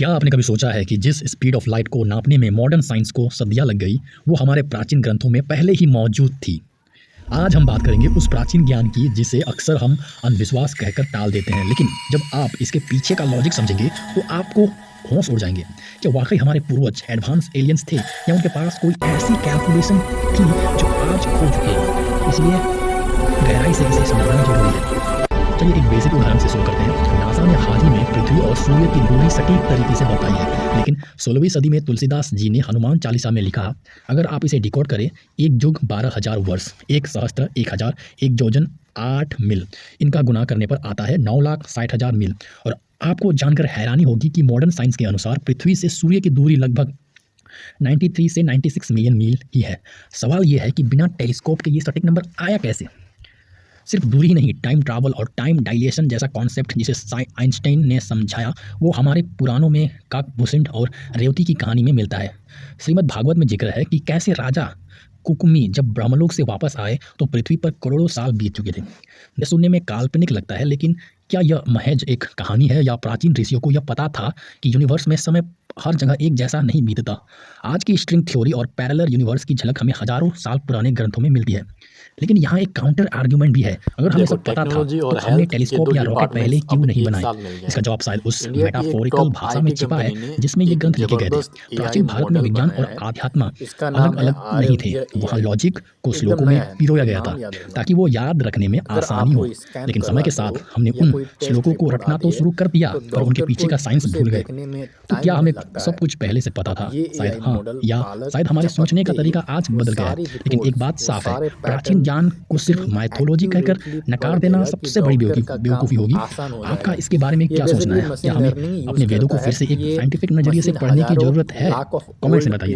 क्या आपने कभी सोचा है कि जिस स्पीड ऑफ लाइट को नापने में मॉडर्न साइंस को सदियां लग गई, वो हमारे प्राचीन ग्रंथों में पहले ही मौजूद थी। आज हम बात करेंगे उस प्राचीन ज्ञान की जिसे अक्सर हम अंधविश्वास कहकर टाल देते हैं, लेकिन जब आप इसके पीछे का लॉजिक समझेंगे तो आपको होश उड़ जाएंगे। क्या वाकई हमारे पूर्वज एडवांस एलियंस थे या उनके पास कोई ऐसी कैलकुलेशन थी जो आज खो चुकी है? इसलिए गहराई से इसे समझना जरूरी है। चलिए एक बेसिक उदाहरण से शुरू करते हैं। नासा ने हाल ही में पृथ्वी और सूर्य की दूरी सटीक तरीके से बताई है, लेकिन 16वीं सदी में तुलसीदास जी ने हनुमान चालीसा में लिखा, अगर आप इसे डिकोड करें, एक युग 12,000 वर्ष, एक सहस्त्र 1,000, एक योजन 8 मील, इनका गुणा करने पर आता है 9,60,000 मील। और आपको जानकर हैरानी होगी कि मॉडर्न साइंस के अनुसार पृथ्वी से सूर्य की दूरी लगभग 93 से 96 मिलियन मील ही है। सवाल यह है कि बिना टेलीस्कोप के ये सटीक नंबर आया कैसे? सिर्फ दूरी ही नहीं, टाइम ट्रैवल और टाइम डायलेशन जैसा कॉन्सेप्ट जिसे आइंस्टाइन ने समझाया, वो हमारे पुराणों में काकभूषण और रेवती की कहानी में मिलता है। श्रीमद् भागवत में जिक्र है कि कैसे राजा कुकुमी जब ब्रह्मलोक से वापस आए तो पृथ्वी पर करोड़ों साल बीत चुके थे। यह सुनने में काल्पनिक लगता है, लेकिन क्या यह महज एक कहानी है या प्राचीन ऋषियों को यह पता था कि यूनिवर्स में समय हर जगह एक जैसा नहीं बीतता? आज की स्ट्रिंग थ्योरी और पैरेलल यूनिवर्स की झलक हमें हजारों साल पुराने ग्रंथों में मिलती है, लेकिन यहाँ एक काउंटर आर्ग्यूमेंट भी है। अगर हमें सब पता था तो हमने टेलीस्कोप या रॉकेट पहले क्यों नहीं बनाए? इसका जवाब शायद उस मेटाफोरिकल भाषा में छिपा है जिसमें ये ग्रंथ लिखे गए थे। प्राचीन भारत में विज्ञान और आध्यात्म अलग अलग नहीं थे। वहाँ लॉजिक को श्लोकों में पिरोया गया था ताकि वो याद रखने में आसानी हो, लेकिन समय के साथ हमने उन श्लोकों को रटना तो शुरू कर दिया पर उनके पीछे का साइंस भूल गए। तो क्या हमें सब कुछ पहले से पता था? शायद हाँ, या शायद हमारे सोचने का तरीका आज बदल गया है। लेकिन एक बात साफ है, प्राचीन ज्ञान को सिर्फ माइथोलॉजी कहकर नकार देना सबसे बड़ी बेवकूफ़ी होगी। आपका इसके बारे में क्या सोचना है? क्या हमें अपने वेदों को फिर से एक साइंटिफिक नजरिए से पढ़ने की जरूरत है? कमेंट्स में बताइए।